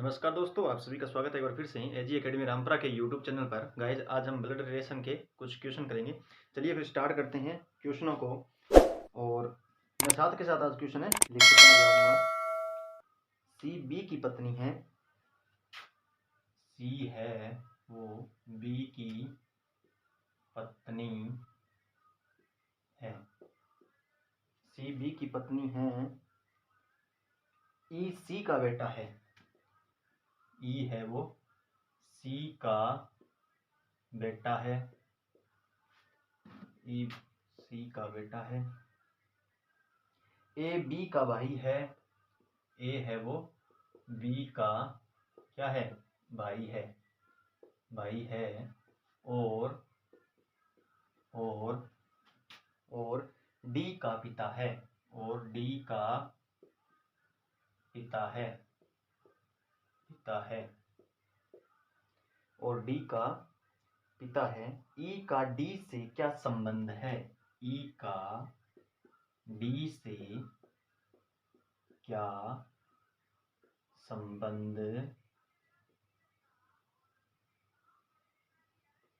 नमस्कार दोस्तों, आप सभी का स्वागत है एक बार फिर से एजी एकेडमी रामपुरा के यूट्यूब चैनल पर। गाइज आज हम ब्लड रिलेशन के कुछ क्वेश्चन करेंगे। चलिए फिर स्टार्ट करते हैं क्वेश्चनों को। और मैं साथ के साथ आज क्वेश्चन है लिखता जाऊंगा। सी बी की पत्नी है, सी है वो बी की पत्नी है। सी बी की पत्नी है, ई सी का बेटा है। ई है वो सी का बेटा है। ई सी का बेटा है। ए बी का भाई है। ए है वो बी का क्या है? भाई है। भाई है। और और और डी का पिता है। और डी का पिता है। पिता है। और डी का पिता है। ई का डी से क्या संबंध है? ई का डी से क्या संबंध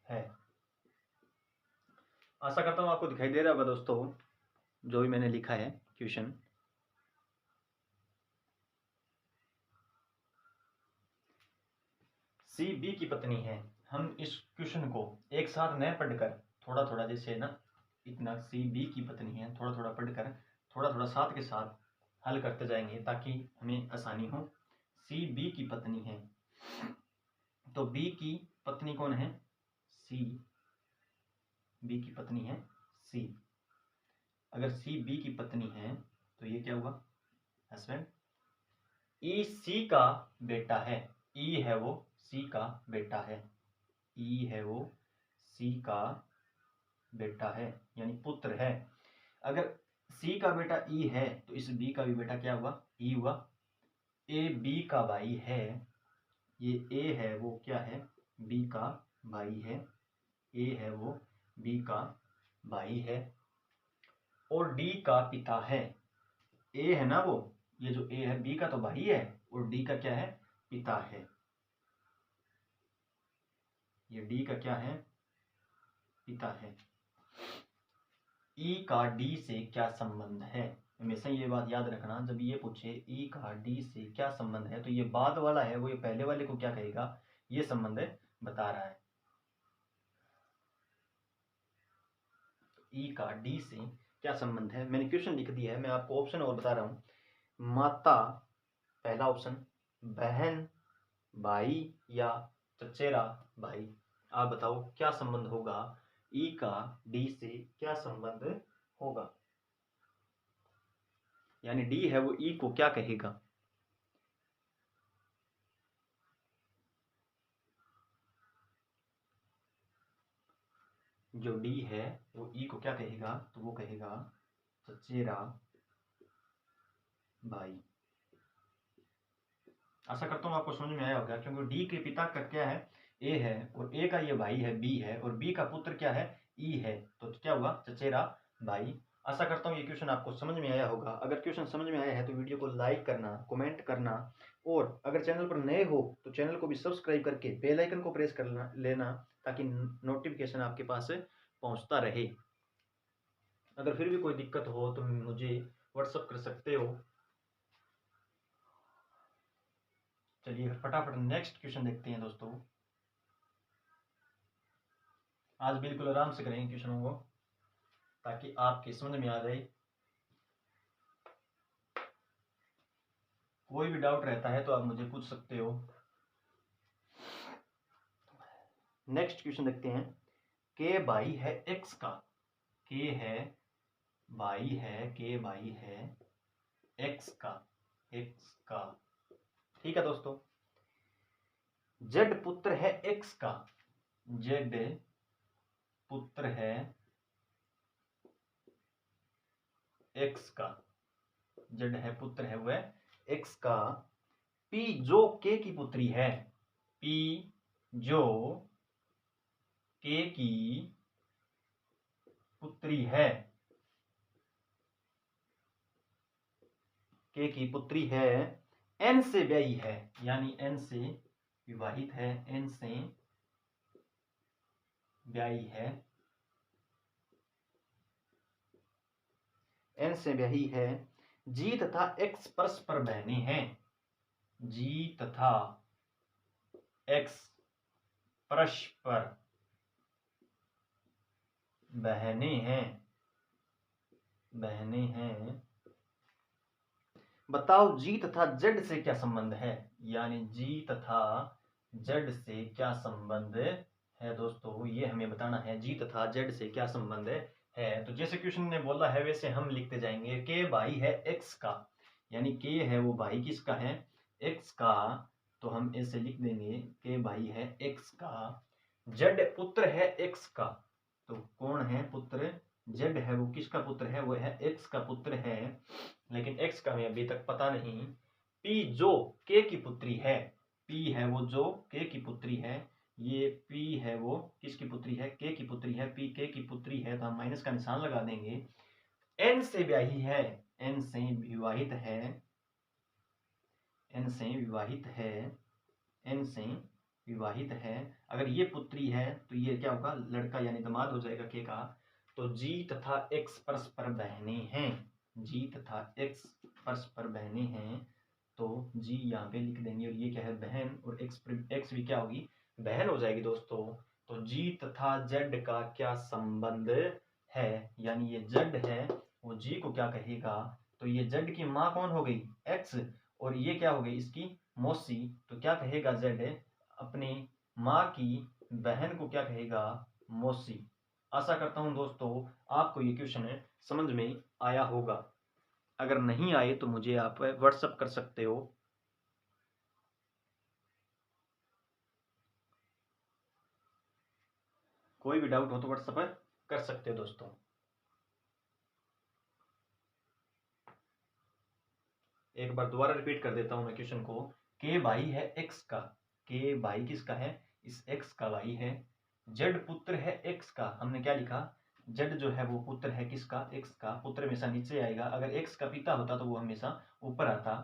है? आशा करता हूँ आपको दिखाई दे रहा होगा दोस्तों जो भी मैंने लिखा है क्वेश्चन। सी बी की पत्नी है। हम इस क्वेश्चन को एक साथ न पढ़कर थोड़ा थोड़ा, जैसे ना इतना सी बी की पत्नी है, थोड़ा थोड़ा पढ़कर थोड़ा थोड़ा साथ के साथ हल करते जाएंगे ताकि हमें आसानी हो। सी बी की पत्नी है तो बी की पत्नी कौन है? सी। बी की पत्नी है सी। अगर सी बी की पत्नी है तो ये क्या हुआ? हस्बैंड। ई सी का बेटा है। ई है वो सी का बेटा है। ई है वो सी का बेटा है, यानी पुत्र है। अगर सी का बेटा ई है तो इस बी का भी बेटा क्या हुआ? ई हुआ। ए बी का भाई है। ये ए है वो क्या है? बी का भाई है। ए है वो बी का भाई है। और डी का पिता है। ए है ना वो, ये जो ए है बी का तो भाई है और डी का क्या है? पिता है। ये डी का क्या है? पिता है। ई का डी से क्या संबंध है? हमेशा ये बात याद रखना, जब ये पूछे ई का डी से क्या संबंध है तो ये बाद वाला है वो ये पहले वाले को क्या कहेगा? ये संबंध बता रहा है। ई का डी से क्या संबंध है? मैंने क्वेश्चन लिख दिया है, मैं आपको ऑप्शन और बता रहा हूं। माता पहला ऑप्शन, बहन, भाई या चचेरा भाई। आप बताओ क्या संबंध होगा? ई का डी से क्या संबंध होगा? यानी डी है वो ई को क्या कहेगा? जो डी है वो ई को क्या कहेगा? तो वो कहेगा चचेरा भाई। आशा करता हूँ आपको समझ में आया होगा, क्योंकि डी के पिता का क्या है? ए है। और ए का ये भाई है बी है। और बी का पुत्र क्या है? ई है। तो क्या हुआ? चचेरा भाई। आशा करता हूँ ये क्वेश्चन आपको समझ में आया होगा। अगर क्वेश्चन समझ में आया है तो वीडियो को लाइक करना, कमेंट करना, और अगर चैनल पर नए हो तो चैनल को भी सब्सक्राइब करके बेल आइकन को प्रेस कर लेना ताकि नोटिफिकेशन आपके पास पहुंचता रहे। अगर फिर भी कोई दिक्कत हो तो मुझे व्हाट्सअप कर सकते हो। चलिए फटाफट नेक्स्ट क्वेश्चन देखते हैं दोस्तों। आज बिल्कुल आराम से करेंगे क्वेश्चनों को ताकि आपके समझ में आ जाए। कोई भी डाउट रहता है तो आप मुझे पूछ सकते हो। नेक्स्ट क्वेश्चन देखते हैं। के भाई है एक्स का। के है भाई है, के भाई है एक्स का। एक्स का ठीक है दोस्तों। जेड पुत्र है एक्स का। जेड पुत्र है एक्स का। जेड है पुत्र है वह एक्स का। पी जो के की पुत्री है। पी जो के की पुत्री है। के की पुत्री है। एन से ब्याही है, यानी एन से विवाहित है, एन से ब्याही है, एन से ब्याही है, जी तथा एक्स परस्पर बहने हैं, जी तथा एक्स परस्पर बहने हैं, बहने हैं। बताओ जी तथा जेड से क्या संबंध है, यानी जी तथा जेड से क्या संबंध है दोस्तों, ये हमें बताना है। जी तथा जेड से क्या संबंध है, तो जैसे क्वेश्चन ने बोला है वैसे हम लिखते जाएंगे। के भाई है एक्स का, यानी के है वो भाई किसका है, एक्स का, तो हम ऐसे लिख देंगे के भाई है एक्स का। जेड पुत्र है एक्स का, तो कौन है पुत्र, जेड है वो किसका पुत्र है, वो है एक्स का पुत्र है, लेकिन एक्स का हमें अभी तक पता नहीं। पी जो के की पुत्री है, पी है वो जो के की पुत्री है, ये पी है वो किसकी पुत्री है, के की पुत्री है, पी के की पुत्री है, तो हम माइनस का निशान लगा देंगे। एन से ब्याही है, एन से विवाहित है, एन से विवाहित है, एन से विवाहित है। अगर ये पुत्री है तो ये क्या होगा, लड़का यानी दामाद हो जाएगा के का। तो जी तथा एक्स परस्पर बहने हैं, जी तथा एक्स परस्पर बहने हैं, तो जी यहाँ पे लिख देंगे, और ये क्या है बहन, और एक्स भी क्या होगी, बहन हो जाएगी दोस्तों। तो जी तथा जेड का क्या संबंध है, यानी ये जेड है वो जी को क्या कहेगा, तो ये जेड की माँ कौन हो गई, एक्स, और ये क्या हो गई इसकी मौसी, तो क्या कहेगा जेड अपनी माँ की बहन को क्या कहेगा, मौसी। आशा करता हूं दोस्तों आपको ये क्वेश्चन समझ में आया होगा। अगर नहीं आए तो मुझे आप व्हाट्सअप कर सकते हो। कोई भी डाउट हो तो व्हाट्सएप कर सकते हो दोस्तों। एक बार दोबारा रिपीट कर देता हूं मैं क्वेश्चन को। के भाई है एक्स का, के भाई किसका है, इस एक्स का भाई है। जेड पुत्र है एक्स का, हमने क्या लिखा, जेड जो है वो पुत्र है किसका, एक्स का। पुत्र हमेशा नीचे आएगा, अगर एक्स का पिता होता तो वो हमेशा ऊपर आता।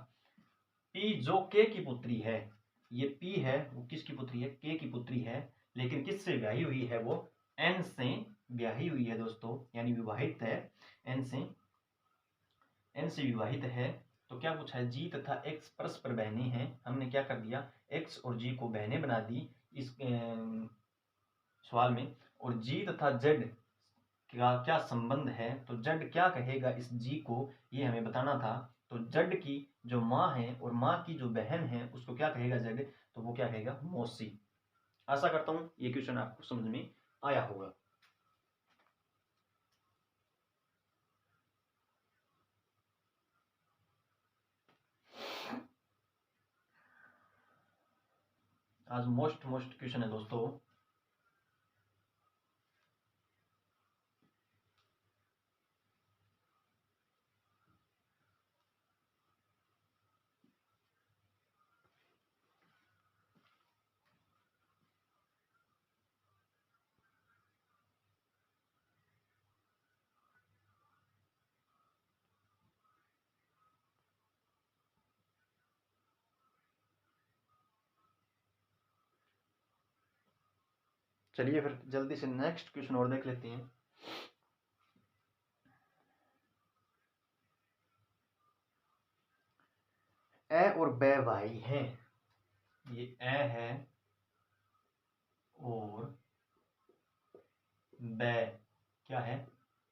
पी जो के की पुत्री है, ये पी है वो किसकी पुत्री है, के की पुत्री है, लेकिन किससे ब्याही हुई है, वो एन से ब्याही हुई है दोस्तों, यानी विवाहित है, एन से विवाहित है। तो क्या पूछा है, जी तथा एक्स परस्पर बहने हैं, हमने क्या कर दिया, एक्स और जी को बहने बना दी इस सवाल में। और जी तथा जेड का क्या संबंध है, तो जेड क्या कहेगा इस जी को, ये हमें बताना था। तो जेड की जो माँ है और माँ की जो बहन है उसको क्या कहेगा जेड, तो वो क्या कहेगा, मौसी। आशा करता हूं ये क्वेश्चन आपको समझ में आया होगा। आज मोस्ट क्वेश्चन है दोस्तों। चलिए फिर जल्दी से नेक्स्ट क्वेश्चन और देख लेते हैं। ए और बे भाई हैं, ये ए है और बे क्या है,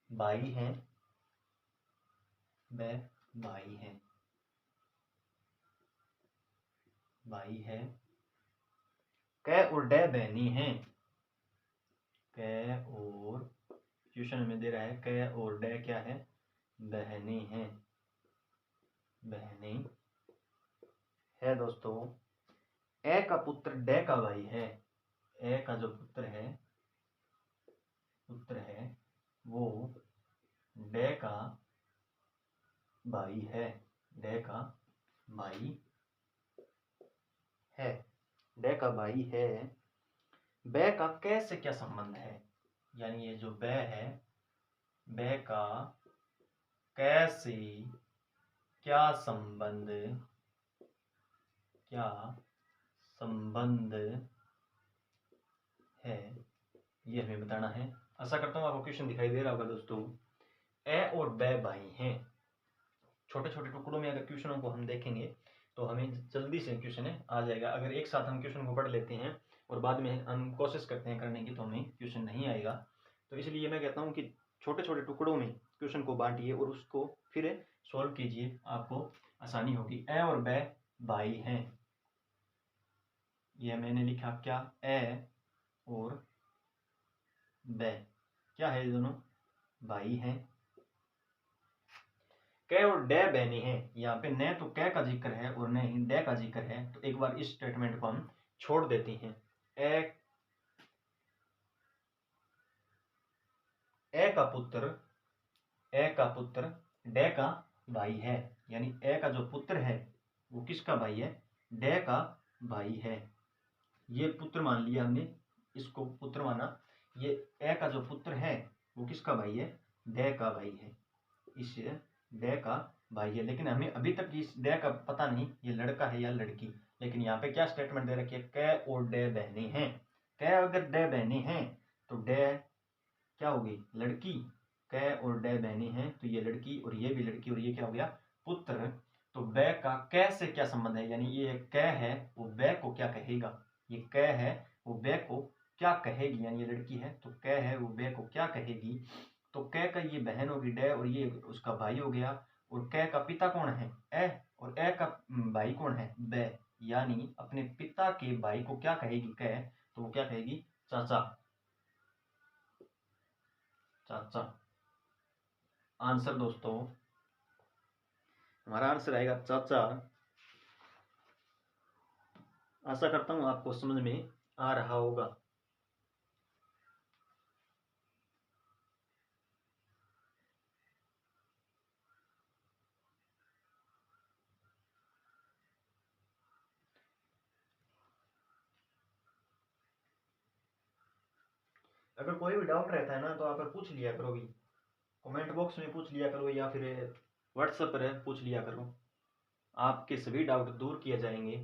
भाई हैं, बे भाई हैं, भाई है। कै और डे बहनी हैं, कै और क्वेश्चन में दे रहा है कै और डे क्या है, बहने हैं, बहने है दोस्तों। ए का पुत्र डे का भाई है, ए का जो पुत्र है वो डे का भाई है, डे का भाई है, डे का भाई है। बे का कै से क्या संबंध है, यानी ये जो बे है, बे का कै से क्या संबंध क्या संबंध है, ये हमें बताना है। आशा करता हूँ आपको क्वेश्चन दिखाई दे रहा होगा दोस्तों। ए और ब भाई हैं। छोटे छोटे टुकड़ों में अगर क्वेश्चनों को हम देखेंगे तो हमें जल्दी से क्वेश्चन आ जाएगा। अगर एक साथ हम क्वेश्चन को पढ़ लेते हैं और बाद में हम कोशिश करते हैं करने की तो हमें क्वेश्चन नहीं आएगा। तो इसलिए मैं कहता हूँ कि छोटे छोटे टुकड़ों में क्वेश्चन को बांटिए और उसको फिर सॉल्व कीजिए, आपको आसानी होगी। ए और ब भाई हैं, ये मैंने लिखा क्या, ए और ब क्या है, दोनों भाई हैं। क और डे बहने हैं, यहाँ पे न तो क का जिक्र है और न ही डे का जिक्र है, तो एक बार इस स्टेटमेंट को हम छोड़ देते हैं। ए का पुत्र डे का भाई है, यानी ए का जो पुत्र है वो किसका भाई है, डे का भाई है। ये पुत्र मान लिया हमने, इसको पुत्र माना। ये ए का जो पुत्र है वो किसका भाई है, डे का भाई है, इस डे का भाई है। लेकिन हमें अभी तक इस डे का पता नहीं ये लड़का है या लड़की। लेकिन यहाँ पे क्या स्टेटमेंट दे रखी है, क और डे बहने हैं। क अगर डे बहने हैं तो डे क्या होगी, लड़की। क और डे बहने हैं तो ये लड़की और ये भी लड़की, और ये क्या हो गया, पुत्र। तो ब का क से क्या संबंध है, यानी ये क है वो ब को क्या कहेगा, ये क है वो ब को क्या कहेगी, यानी ये लड़की है तो क है वो ब को क्या कहेगी। तो क का ये बहन होगी डे और ये उसका भाई हो गया। और क का पिता कौन है, ए, और ए का भाई कौन है, ब, यानी अपने पिता के भाई को क्या कहेगी क, तो वो क्या कहेगी, चाचा। चाचा आंसर दोस्तों, हमारा आंसर आएगा चाचा। आशा करता हूं आपको समझ में आ रहा होगा। अगर कोई भी डाउट रहता है ना तो आप पूछ लिया करो, भी कमेंट बॉक्स में पूछ लिया करो या फिर व्हाट्सएप पर पूछ लिया करो, आपके सभी डाउट दूर किए जाएंगे।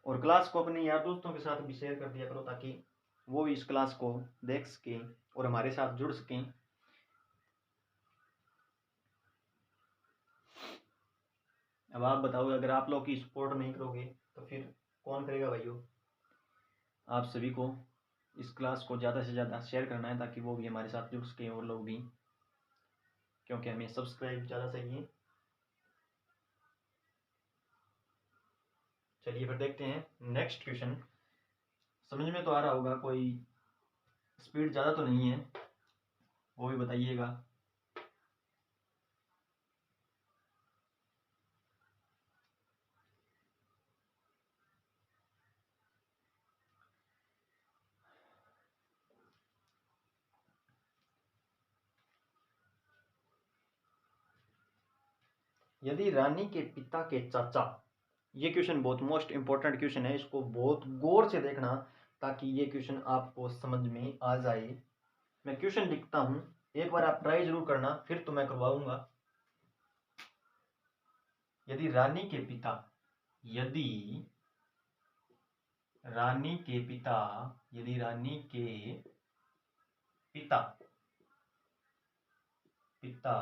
और क्लास को अपने यार दोस्तों के साथ भी शेयर कर दिया करो ताकि वो भी इस क्लास को देख सकें और हमारे साथ जुड़ सकें। अब आप बताओ, अगर आप लोग की सपोर्ट नहीं करोगे तो फिर कौन करेगा भाइयों। आप सभी को इस क्लास को ज़्यादा से ज़्यादा शेयर करना है ताकि वो भी हमारे साथ जुड़ सकें और लोग भी, क्योंकि हमें सब्सक्राइब ज़्यादा चाहिए। चलिए फिर देखते हैं नेक्स्ट क्वेश्चन। समझ में तो आ रहा होगा, कोई स्पीड ज़्यादा तो नहीं है, वो भी बताइएगा। यदि रानी के पिता के चाचा, ये क्वेश्चन बहुत मोस्ट इंपॉर्टेंट क्वेश्चन है, इसको बहुत गौर से देखना ताकि ये क्वेश्चन आपको समझ में आ जाए। मैं क्वेश्चन लिखता हूं, एक बार आप ट्राई जरूर करना, फिर तो मैं करवाऊंगा। यदि रानी के पिता, यदि रानी के पिता, यदि रानी के पिता, पिता,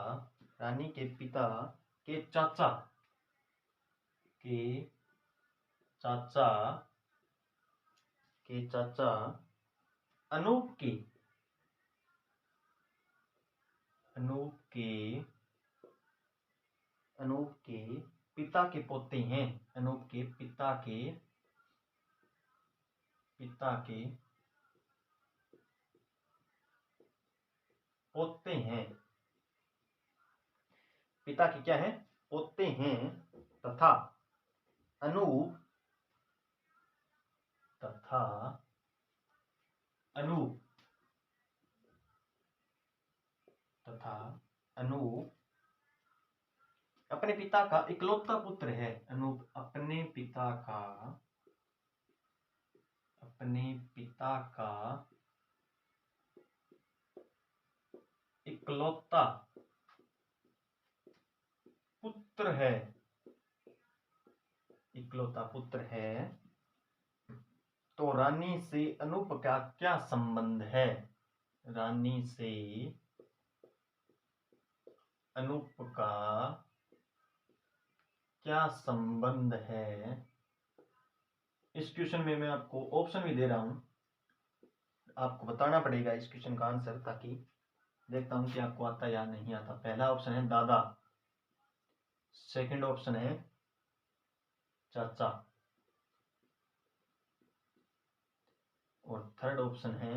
रानी के पिता के चाचा, के चाचा, के चाचा अनूप के, अनूप के, अनूप के पिता के पोते हैं, अनूप के पिता के, पिता के पोते हैं, पिता के क्या है, पोते हैं, तथा अनूप, तथा अनूप, तथा अनूप अपने पिता का इकलौता पुत्र है। अनूप अपने पिता का, अपने पिता का इकलौता पुत्र है, इकलौता पुत्र है, तो रानी से अनूप का क्या संबंध है? रानी से अनूप का क्या संबंध है? इस क्वेश्चन में मैं आपको ऑप्शन भी दे रहा हूं, आपको बताना पड़ेगा इस क्वेश्चन का आंसर, ताकि देखता हूं कि आपको आता या नहीं आता। पहला ऑप्शन है दादा, सेकंड ऑप्शन है चाचा, और थर्ड ऑप्शन है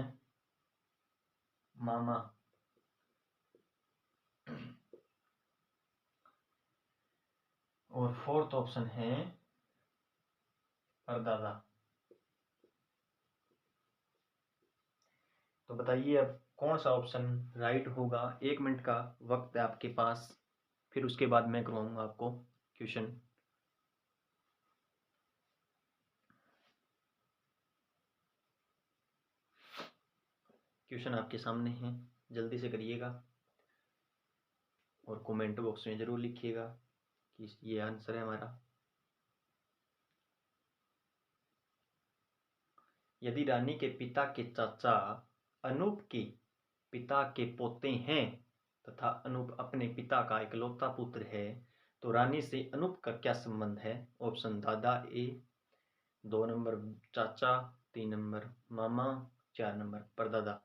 मामा, और फोर्थ ऑप्शन है परदादा। तो बताइए अब कौन सा ऑप्शन राइट होगा। 1 मिनट का वक्त है आपके पास, फिर उसके बाद मैं करवाऊंगा आपको क्वेश्चन। क्वेश्चन आपके सामने है, जल्दी से करिएगा और कमेंट बॉक्स में जरूर लिखिएगा कि ये आंसर है हमारा। यदि रानी के पिता के चाचा अनूप के पिता के पोते हैं तथा अनूप अपने पिता का इकलौता पुत्र है, तो रानी से अनूप का क्या संबंध है? ऑप्शन दादा ए, 2 नंबर चाचा, 3 नंबर मामा, 4 नंबर परदादा।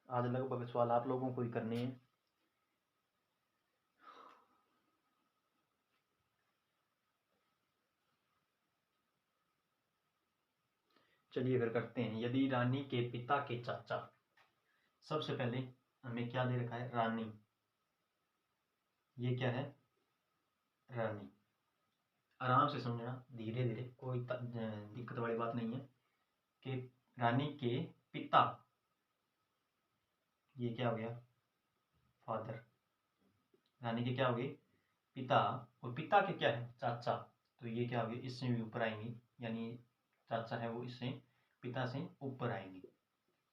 आज लगभग सवाल आप लोगों को ही करने हैं। चलिए फिर करते हैं। यदि रानी के पिता के चाचा, सबसे पहले हमें क्या दे रखा है? रानी। ये क्या है? रानी। आराम से समझना, धीरे धीरे, कोई दिक्कत वाली बात नहीं है। कि रानी के पिता, ये क्या हो गया? फादर। रानी के क्या हो गए? पिता, और पिता के क्या है? चाचा। तो ये क्या हो गया? इससे भी ऊपर आएंगे, यानी चाचा है वो इससे, पिता से ऊपर आएंगे।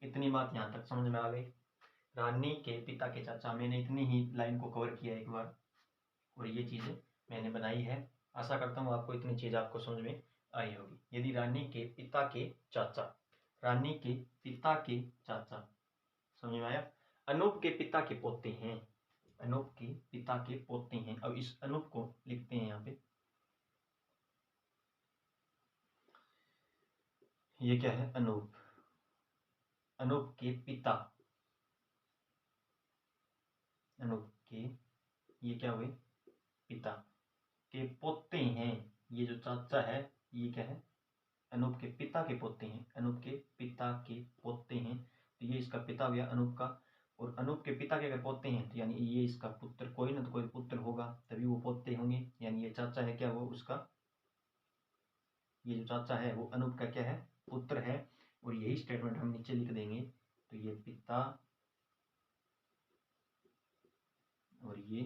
इतनी बात यहाँ तक समझ में आ गई। रानी के पिता के चाचा, मैंने इतनी ही लाइन को कवर किया एक बार, और ये चीज़ें मैंने बनाई है। आशा करता हूँ आपको इतनी चीज़ आपको समझ में आई होगी। यदि रानी के पिता के चाचा, रानी के पिता के चाचा, समझ में आया? अनूप के पिता के पोते हैं, अनूप के पिता के पोते हैं। अब इस अनूप को लिखते हैं यहाँ पे, ये क्या है? अनूप। अनूप के पिता, अनूप के, ये क्या हुए? पिता के पोते हैं। ये जो चाचा है ये क्या है? अनूप के पिता के पोते हैं, अनूप के पिता के पोते हैं। तो ये इसका पिता हो गया अनूप का, और अनूप के पिता के अगर पोते हैं तो यानी ये इसका पुत्र, कोई ना तो कोई पुत्र होगा, तभी वो पोते होंगे। यानी ये चाचा है क्या? वो उसका, ये जो चाचा है वो अनूप का क्या है? पुत्र है। और यही स्टेटमेंट हम नीचे लिख देंगे। तो ये पिता और ये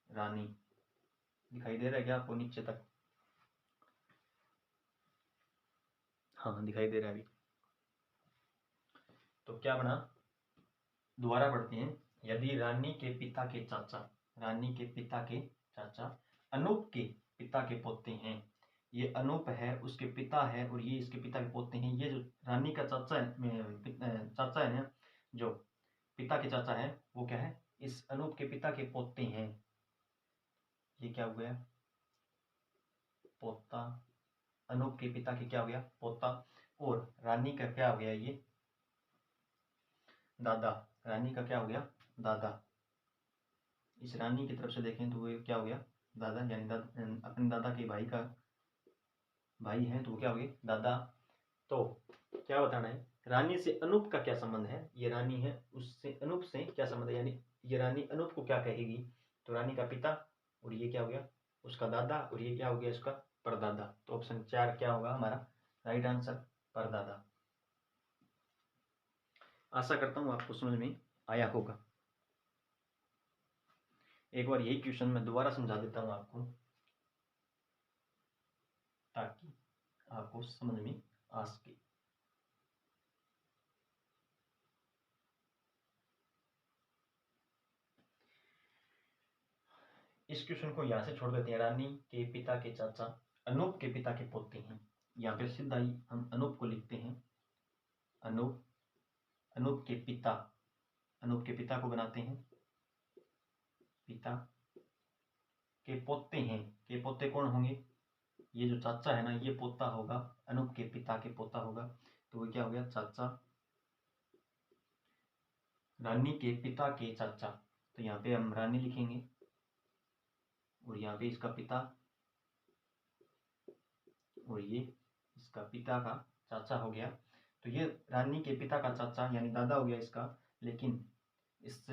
रानी, दिखाई दे रहा है क्या आपको नीचे तक? हाँ दिखाई दे रहा है अभी। तो क्या बना? दोबारा पढ़ते हैं। यदि रानी के पिता के चाचा, रानी के पिता के चाचा अनूप के पिता के पोते हैं, ये अनूप है उसके पिता है, और ये इसके पिता के पोते हैं। ये जो रानी का चाचा है, चाचा है ना, जो पिता के चाचा है, वो क्या है? इस अनूप के पिता के पोते हैं। ये क्या हो गया? पोता। अनूप के पिता के क्या हो गया? पोता। और रानी का क्या हो गया? ये दादा। रानी का क्या हो गया? दादा। इस रानी की तरफ से देखें तो वो क्या हो गया? दादा, यानी अपने दादा के भाई का भाई है, तो वो क्या हो गया? दादा। तो क्या बताना है? रानी से अनूप का क्या संबंध है? ये रानी है, उससे अनूप से क्या संबंध है? यानी ये रानी अनूप को क्या कहेगी? तो रानी का पिता, और ये क्या हो गया? उसका दादा, और ये क्या हो गया? उसका परदादा। तो ऑप्शन 4 क्या होगा हमारा राइट आंसर, परदादा। आशा करता हूँ आपको समझ में आया होगा। एक बार यही क्वेश्चन मैं दोबारा समझा देता हूँ आपको, ताकि आपको समझ में आ सके। इस क्वेश्चन को यहाँ से छोड़ देते हैं। रानी के पिता के चाचा अनूप के पिता के पोते हैं। यहाँ पे सीधा ही हम अनूप को लिखते हैं। अनूप, अनूप के पिता, अनूप के पिता को बनाते हैं पिता के पोते हैं। के पोते कौन होंगे? ये जो चाचा है ना, ये पोता होगा, अनूप के पिता के पोता होगा। तो वो क्या हो गया? चाचा। रानी के पिता के चाचा, तो यहाँ पे हम रानी लिखेंगे और यहाँ पे इसका पिता, और ये इसका पिता का चाचा हो गया। तो ये रानी के पिता का चाचा यानी दादा हो गया इसका, लेकिन इस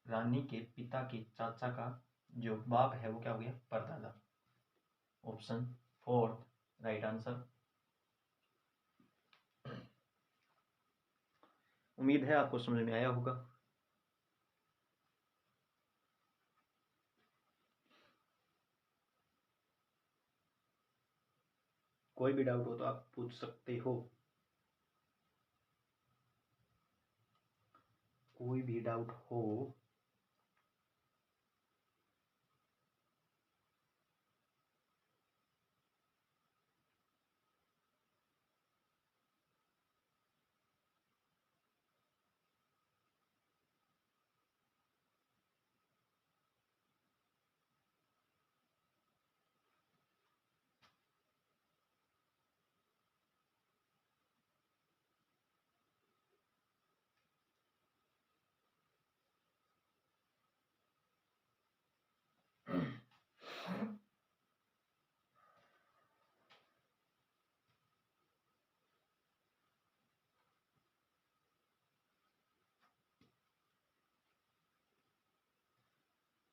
रानी के पिता के चाचा का जो बाप है वो क्या हो गया? परदादा। Option 4 right answer. उम्मीद है आपको समझ में आया होगा। कोई भी डाउट हो तो आप पूछ सकते हो। कोई भी डाउट हो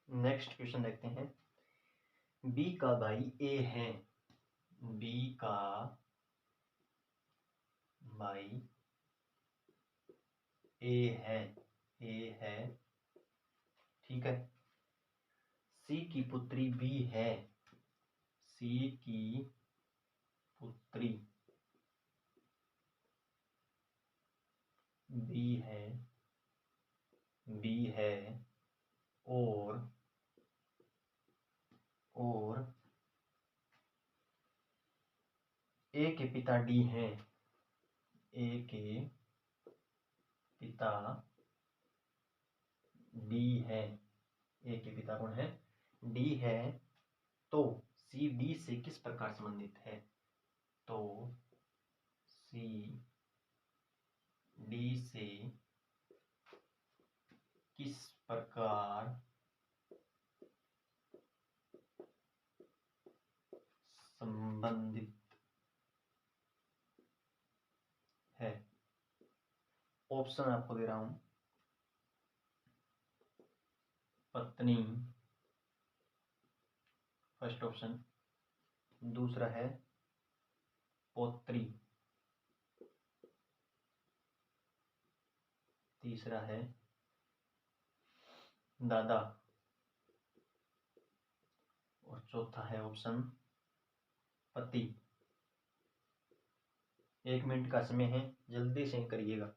नेक्स्ट क्वेश्चन देखते हैं। बी का भाई ए है। बी का भाई ए है, ए है, ठीक है। सी की पुत्री बी है। सी की पुत्री बी है, बी है, और ए के पिता डी हैं। ए के पिता डी है। ए के पिता कौन है? डी है। तो सी डी से किस प्रकार संबंधित है? तो सी डी से किस प्रकार संबंधित है? ऑप्शन आपको दे रहा हूं। पत्नी फर्स्ट ऑप्शन, दूसरा है पौत्री, तीसरा है दादा, और चौथा है ऑप्शन पति। 1 मिनट का समय है, जल्दी से करिएगा।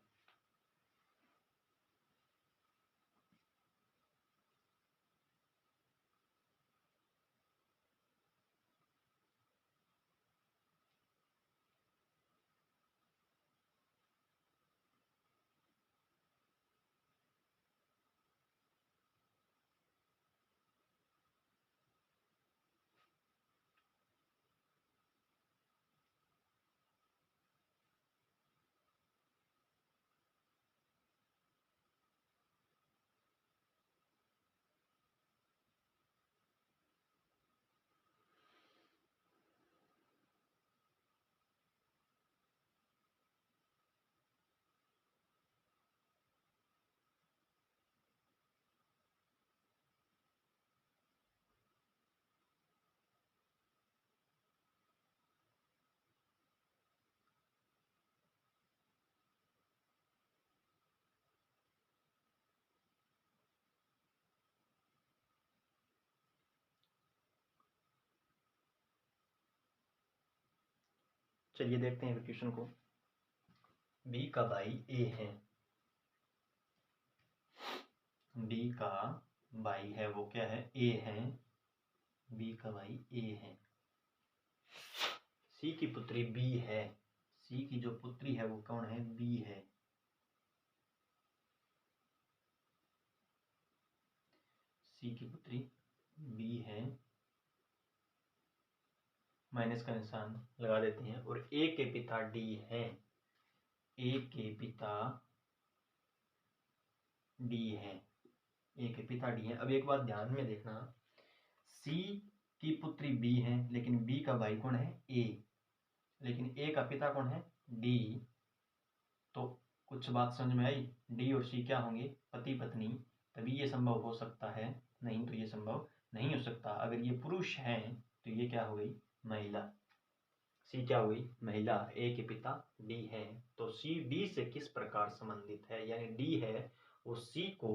चलिए देखते हैं क्वेश्चन को। बी का भाई ए है, बी का भाई है वो क्या है, ए है, बी का भाई ए है। सी की पुत्री बी है, सी की जो पुत्री है वो कौन है, बी है। सी की पुत्री बी है, माइनस का निशान लगा देते हैं। और ए के पिता डी है, ए के पिता डी है, ए के पिता डी है। अब एक बात ध्यान में देखना, सी की पुत्री बी है लेकिन बी का भाई कौन है, ए, लेकिन ए का पिता कौन है, डी। तो कुछ बात समझ में आई, डी और सी क्या होंगे, पति पत्नी, तभी ये संभव हो सकता है, नहीं तो ये संभव नहीं हो सकता। अगर ये पुरुष हैं तो ये क्या हो गई, महिला। सी क्या हुई, महिला, ए के पिता डी है। तो सी डी से किस प्रकार संबंधित है, यानी डी है वो सी को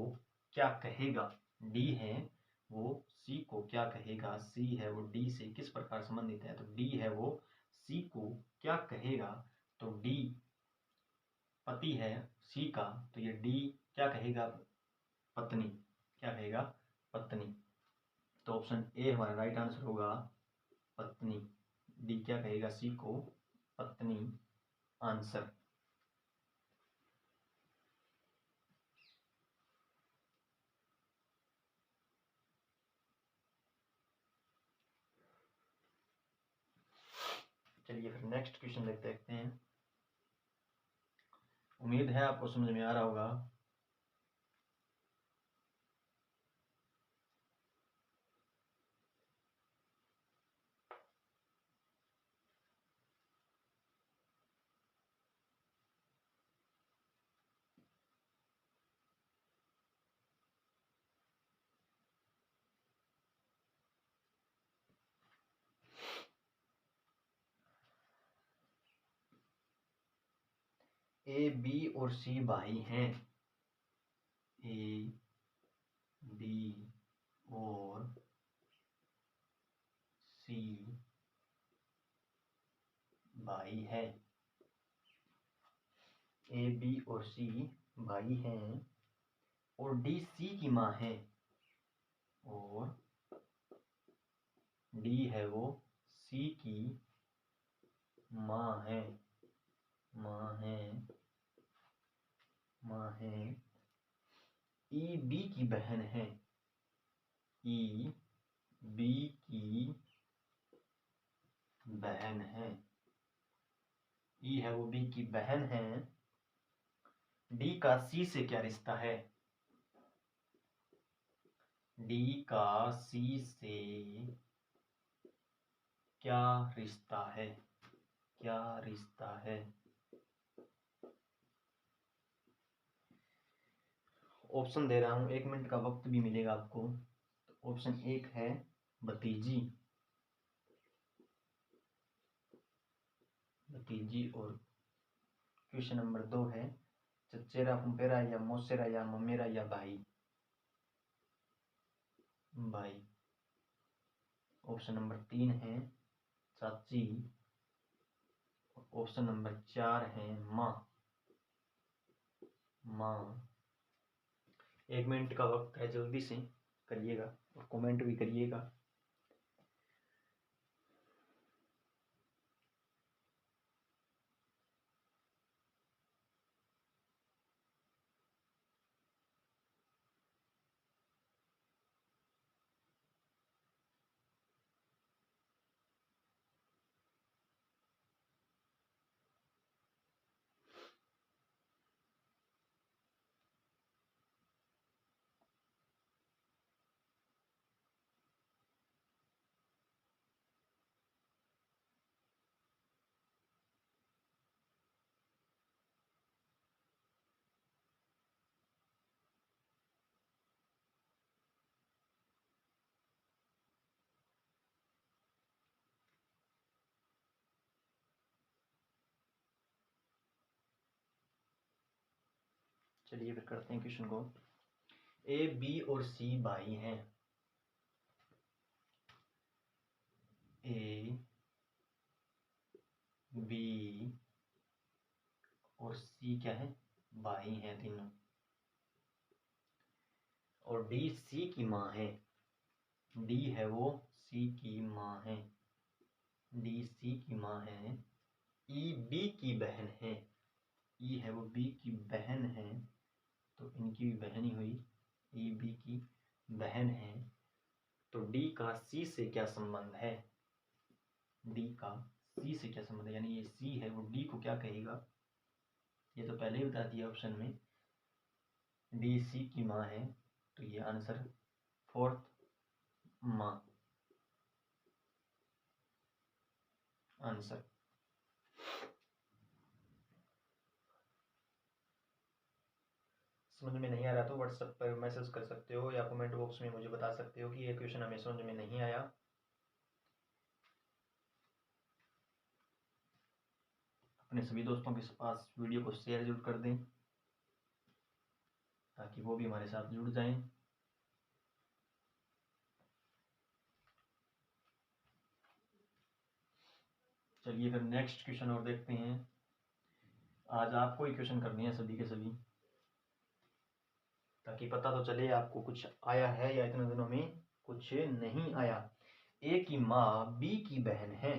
क्या कहेगा, डी है वो सी को क्या कहेगा, सी है वो डी से किस प्रकार संबंधित है, तो डी है वो सी को क्या कहेगा। तो डी पति है सी का, तो ये डी क्या कहेगा, पत्नी, क्या कहेगा, पत्नी। तो ऑप्शन ए हमारा राइट आंसर होगा, पत्नी। डी क्या कहेगा, सी को पत्नी, आंसर। चलिए फिर नेक्स्ट क्वेश्चन देखते हैं। उम्मीद है आपको समझ में आ रहा होगा। ए बी और सी भाई हैं, ए बी और सी भाई है, ए बी और सी भाई हैं, और डी सी की माँ है, और डी है वो सी की माँ है, माँ है, माँ है। ई बी की बहन है, ई बी की बहन है, ई है वो बी की बहन है। डी का सी से क्या रिश्ता है, डी का सी से क्या रिश्ता है, क्या रिश्ता है। ऑप्शन दे रहा हूं, 1 मिनट का वक्त भी मिलेगा आपको। तो ऑप्शन 1 है भतीजी, भतीजी। और क्वेश्चन नंबर 2 है चचेरा पुपेरा या मौसेरा या ममेरा या भाई, भाई। ऑप्शन नंबर 3 है चाची। ऑप्शन नंबर 4 है माँ, माँ। 1 मिनट का वक्त है, जल्दी से करिएगा और कमेंट भी करिएगा। चलिए फिर करते हैं क्वेश्चन को। ए बी और सी भाई हैं, ए बी सी क्या है, भाई हैं तीनों। और डी सी की माँ है, डी है वो सी की माँ है, डी सी की माँ है। ई बी की बहन है, ई है वो बी की बहन है, तो इनकी भी बहन ही हुई, ई बी की बहन है। तो डी का सी से क्या संबंध है, डी का सी से क्या संबंध है, यानी ये सी है वो डी को क्या कहेगा, ये तो पहले ही बता दिया ऑप्शन में, डी सी की माँ है, तो ये आंसर फोर्थ माँ आंसर। समझ में नहीं आ रहा तो व्हाट्सएप पर मैसेज कर सकते हो या कमेंट बॉक्स में मुझे बता सकते हो कि ये क्वेश्चन हमें समझ में नहीं आया। अपने सभी दोस्तों के पास वीडियो को शेयर जरूर कर दें ताकि वो भी हमारे साथ जुड़ जाएं। चलिए फिर नेक्स्ट क्वेश्चन और देखते हैं। आज आपको ही क्वेश्चन करने हैं सभी के सभी, ताकि पता तो चले आपको कुछ आया है या इतने दिनों में कुछ नहीं आया। ए की माँ बी की बहन है,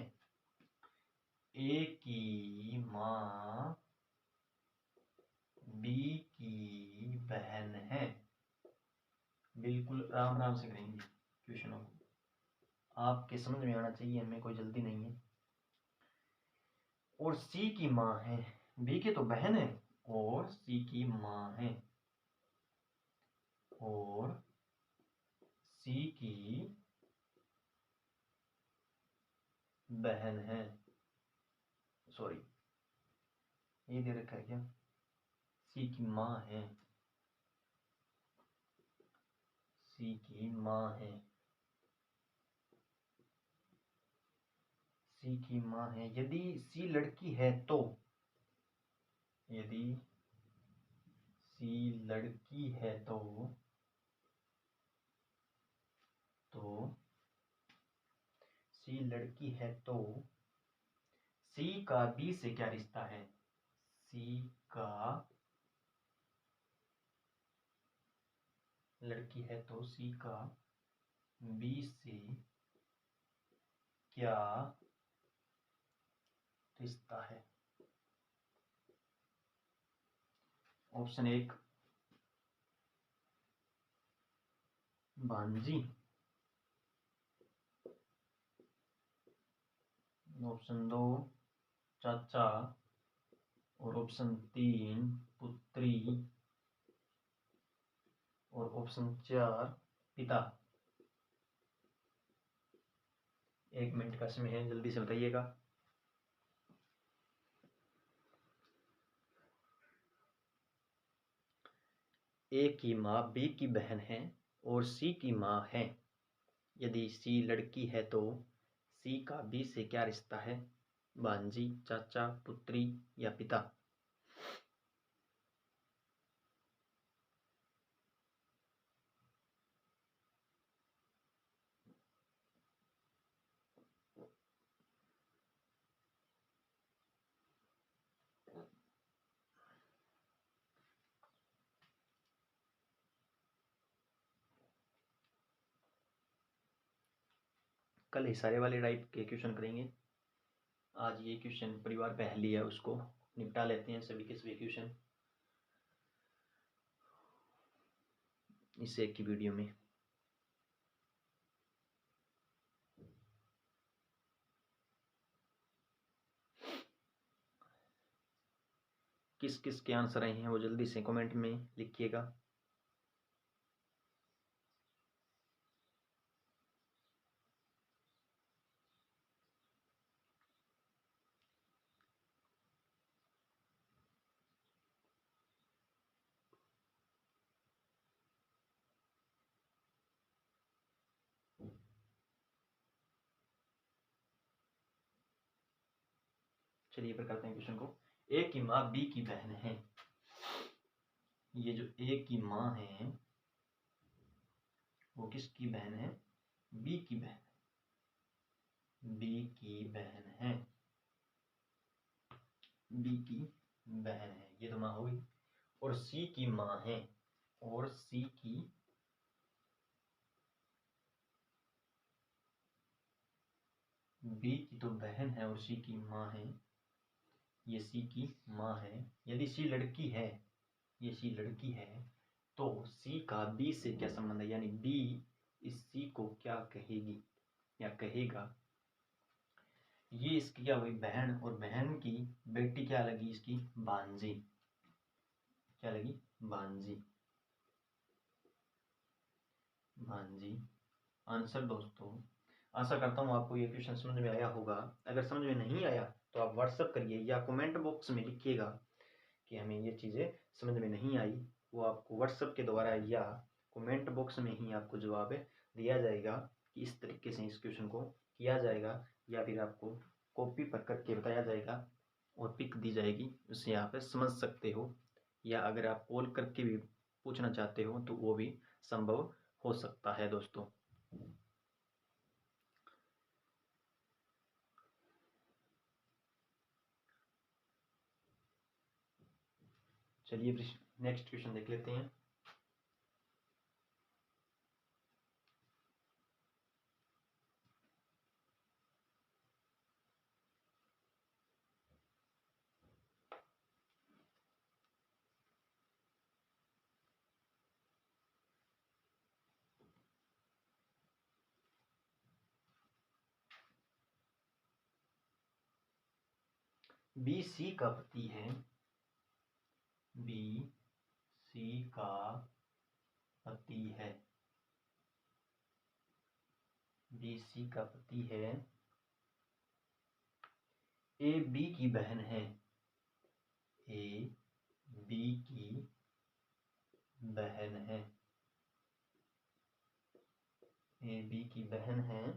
ए की माँ बी की बहन है। बिल्कुल राम राम से करेंगे क्वेश्चनों को, आपके समझ में आना चाहिए, हमें कोई जल्दी नहीं है। और सी की माँ है, बी की तो बहन है और सी की माँ है, और सी की बहन है। सॉरी ये दे रखा है क्या, सी की माँ है, सी की माँ है, सी की माँ है। यदि सी लड़की है तो, यदि सी लड़की है तो सी लड़की है तो सी का बी से क्या रिश्ता है, सी का लड़की है तो सी का बी से क्या रिश्ता है। ऑप्शन एक भांजी, ऑप्शन दो चाचा, और ऑप्शन तीन पुत्री, और ऑप्शन चार पिता। 1 मिनट का समय है, जल्दी से बताइएगा। ए की माँ बी की बहन है और सी की माँ है। यदि सी लड़की है तो सी का बी से क्या रिश्ता है, भांजी, चाचा, पुत्री या पिता। कल इशारे वाले टाइप के क्वेश्चन करेंगे, आज ये क्वेश्चन परिवार पहली है उसको निपटा लेते हैं, सभी के सभी क्वेश्चन इस एक की वीडियो में। किस किस के आंसर आए हैं वो जल्दी से कमेंट में लिखिएगा। चलिए पर करते हैं क्वेश्चन को। ए की माँ बी की बहन है, ये जो ए की माँ है वो किसकी बहन है, बी की बहन, बी की बहन है, बी की बहन है। ये तो माँ होगी, और सी की माँ है, और सी की बी की तो बहन है और सी की माँ है, ये सी की माँ है। यदि सी लड़की है, ये सी लड़की है, तो सी का बी से क्या संबंध है, यानी बी इस सी को क्या कहेगी या कहेगा। ये इसकी क्या हुई, बहन, और बहन की बेटी क्या लगी, इसकी भांजी, क्या लगी, भांजी, भांजी। आंसर दोस्तों, आशा करता हूँ आपको ये क्वेश्चन समझ में आया होगा। अगर समझ में नहीं आया तो आप व्हाट्सअप करिए या कमेंट बॉक्स में लिखिएगा कि हमें ये चीज़ें समझ में नहीं आई। वो आपको व्हाट्सअप के द्वारा या कमेंट बॉक्स में ही आपको जवाब दिया जाएगा कि इस तरीके से इस क्वेश्चन को किया जाएगा, या फिर आपको कॉपी पर करके बताया जाएगा और पिक दी जाएगी, उससे आप समझ सकते हो। या अगर आप कॉल करके भी पूछना चाहते हो तो वो भी संभव हो सकता है दोस्तों। चलिए नेक्स्ट क्वेश्चन देख लेते हैं। बी सी का पति है, बी सी का पति है, बी सी का पति है, ए बी की बहन है, ए बी की बहन है, ए बी की बहन है,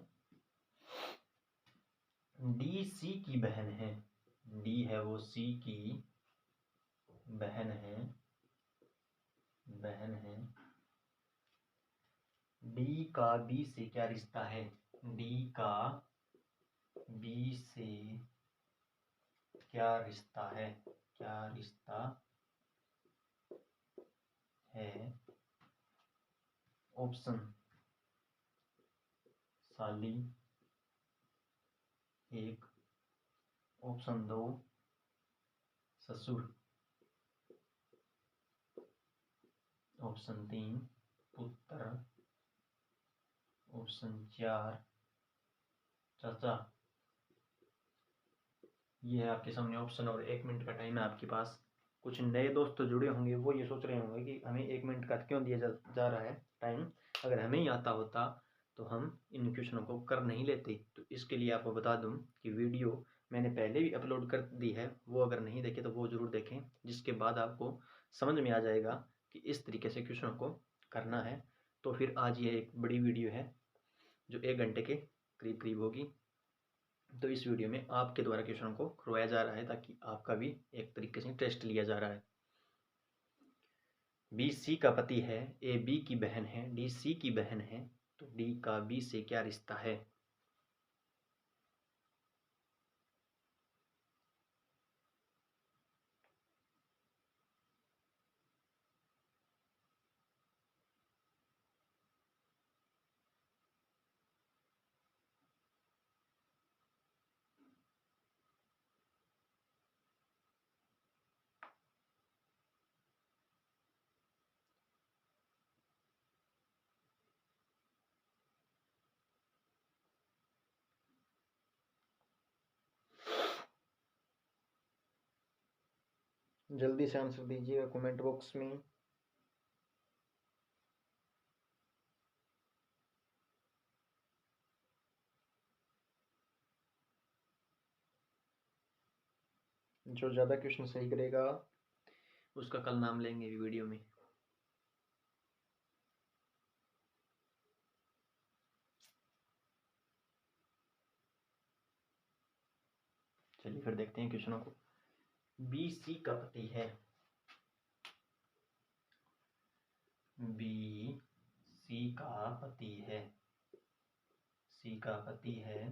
डी सी की बहन है, डी है वो सी की बहन है, बहन है। डी का बी से क्या रिश्ता है, डी का बी से क्या रिश्ता है, क्या रिश्ता है। ऑप्शन साली 1, ऑप्शन 2 ससुर, ऑप्शन 3 पुत्र, ऑप्शन 4 चाचा। ये है आपके सामने ऑप्शन, और 1 मिनट का टाइम है आपके पास। कुछ नए दोस्त तो जुड़े होंगे, वो ये सोच रहे होंगे कि हमें 1 मिनट का क्यों दिया जा रहा है टाइम। अगर हमें ही आता होता तो हम इन क्वेश्चनों को कर नहीं लेते। तो इसके लिए आपको बता दूं कि वीडियो मैंने पहले भी अपलोड कर दी है, वो अगर नहीं देखे तो वो ज़रूर देखें, जिसके बाद आपको समझ में आ जाएगा कि इस तरीके से क्वेश्चनों को करना है। तो फिर आज ये एक बड़ी वीडियो है जो 1 घंटे के करीब करीब होगी। तो इस वीडियो में आपके द्वारा क्वेश्चनों को करवाया जा रहा है ताकि आपका भी एक तरीके से टेस्ट लिया जा रहा है। बी सी का पति है, ए बी की बहन है, डी सी की बहन है, तो डी का बी से क्या रिश्ता है। जल्दी से आंसर दीजिएगा कमेंट बॉक्स में। जो ज़्यादा क्वेश्चन सही करेगा उसका कल नाम लेंगे वीडियो में। चलिए फिर देखते हैं क्वेश्चनों को। बी सी का पति है, बी सी का पति है, सी का पति है,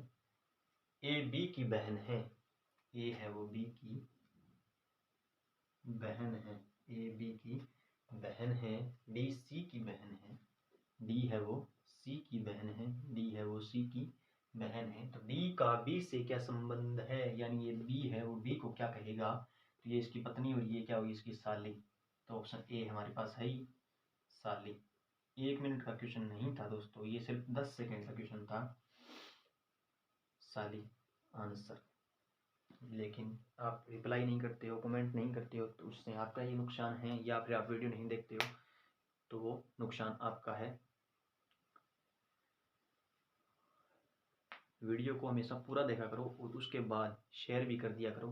ए बी की बहन है, ए है वो बी की बहन है, ए बी की बहन है, डी सी की बहन है, डी है वो सी की बहन है, डी है वो सी की बहन है। तो डी का बी से क्या संबंध है, यानी ये बी है वो डी को क्या कहेगा, तो ये इसकी पत्नी और ये क्या होगी, इसकी साली। तो ऑप्शन ए हमारे पास है ही साली। 1 मिनट का क्वेश्चन नहीं था दोस्तों, ये सिर्फ 10 सेकेंड का क्वेश्चन था। साली आंसर। लेकिन आप रिप्लाई नहीं करते हो, कमेंट नहीं करते हो, तो उससे आपका ही नुकसान है, या फिर आप वीडियो नहीं देखते हो तो वो नुकसान आपका है। वीडियो को हमेशा पूरा देखा करो और उसके बाद शेयर भी कर दिया करो,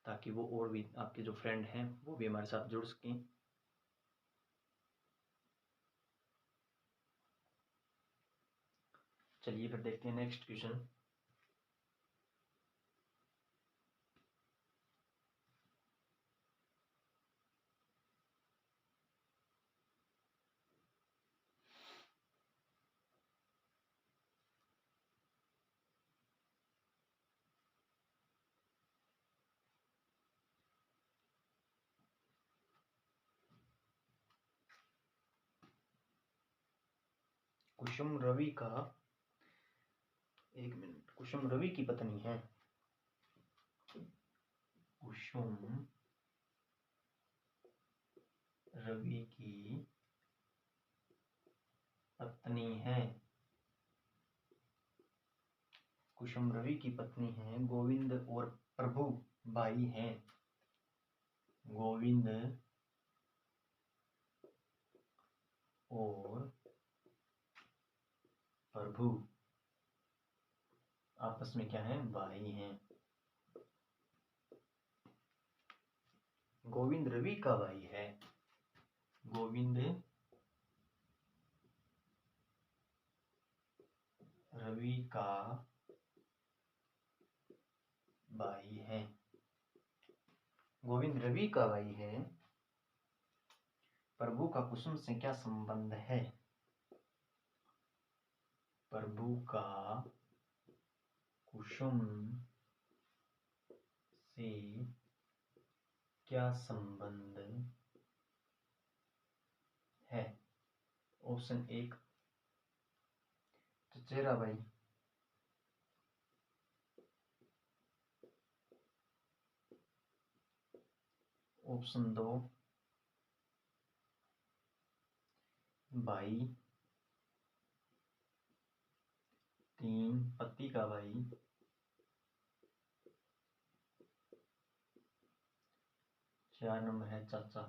ताकि वो और भी आपके जो फ्रेंड हैं वो भी हमारे साथ जुड़ सकें। चलिए फिर देखते हैं नेक्स्ट क्वेश्चन। कुसुम रवि का, 1 मिनट, कुसुम रवि की पत्नी है। कुसुम रवि की पत्नी है। कुसुम रवि की पत्नी है, गोविंद और प्रभु भाई हैं। गोविंद और प्रभु आपस में क्या है, भाई हैं। गोविंद रवि का भाई है। गोविंद रवि का भाई है। गोविंद रवि का भाई है। प्रभु का कुसुम से क्या संबंध है। प्रभु का कुसुम से क्या संबंध है। ऑप्शन 1 चचेरा भाई। ऑप्शन 2 भाई। 3 पति का भाई। 4 नंबर है चाचा।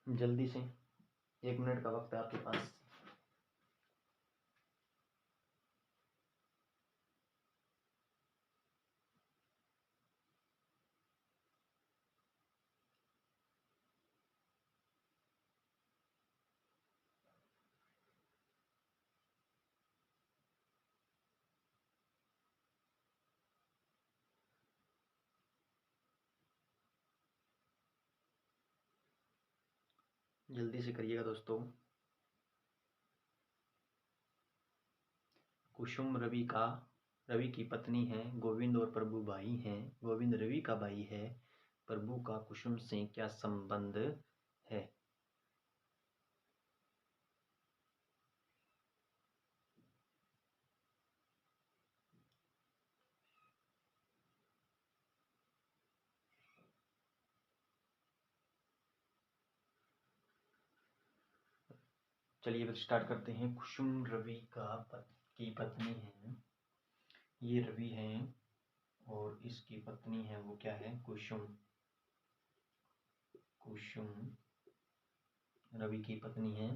जल्दी से, 1 मिनट का वक्त है आपके पास। जल्दी से करिएगा दोस्तों। कुसुम रवि की पत्नी है, गोविंद और प्रभु भाई हैं। गोविंद रवि का भाई है। प्रभु का कुसुम से क्या संबंध है। चलिए फिर स्टार्ट करते हैं। कुसुम रवि की पत्नी है, ये रवि हैं, और इसकी पत्नी है वो क्या है, कुसुम। कुसुम रवि की पत्नी है।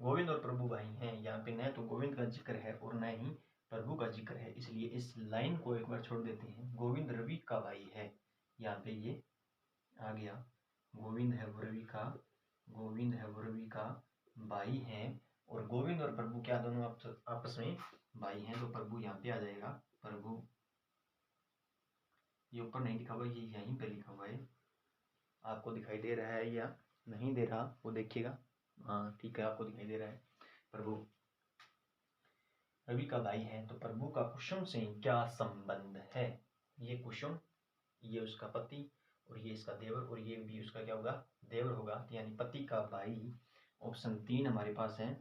गोविंद और प्रभु भाई हैं। यहाँ पे न तो गोविंद का जिक्र है और न ही प्रभु का जिक्र है, इसलिए इस लाइन को एक बार छोड़ देते हैं। गोविंद रवि का भाई है, यहाँ पे ये आ गया। गोविंद है वो रवि का, गोविंद है वो रवि का भाई है, और गोविंद और प्रभु क्या दोनों आपस में भाई हैं, तो प्रभु यहाँ पे आ जाएगा। प्रभु, ये ऊपर नहीं लिखा हुआ, ये यहीं पे लिखा हुआ है। आपको दिखाई दे रहा है या नहीं दे रहा वो देखिएगा। हाँ ठीक है, आपको दिखाई दे रहा है। प्रभु रवि का भाई है, तो प्रभु का कुसुम से क्या संबंध है? ये कुसुम, ये उसका पति, और ये इसका देवर, और ये भी उसका क्या होगा? देवर होगा। तो यानी पति का भाई, ऑप्शन 3 हमारे पास है,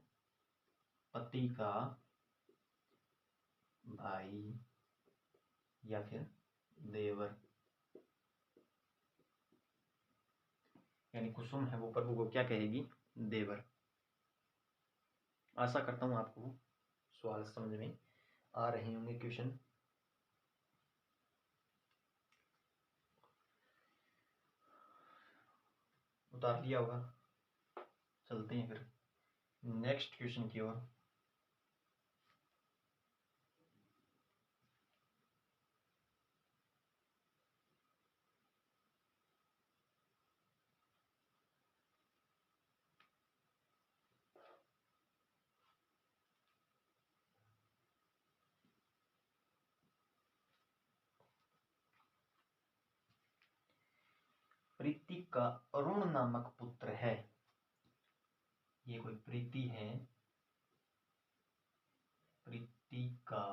पति का भाई या फिर देवर। यानी कुसुम है वो प्रभु को क्या कहेगी? देवर। आशा करता हूँ आपको सवाल समझ में आ रहे होंगे। क्वेश्चन उतार लिया होगा। चलते हैं फिर नेक्स्ट क्वेश्चन की ओर। प्रीति का अरुण नामक पुत्र है। ये कोई प्रीति है, प्रीति का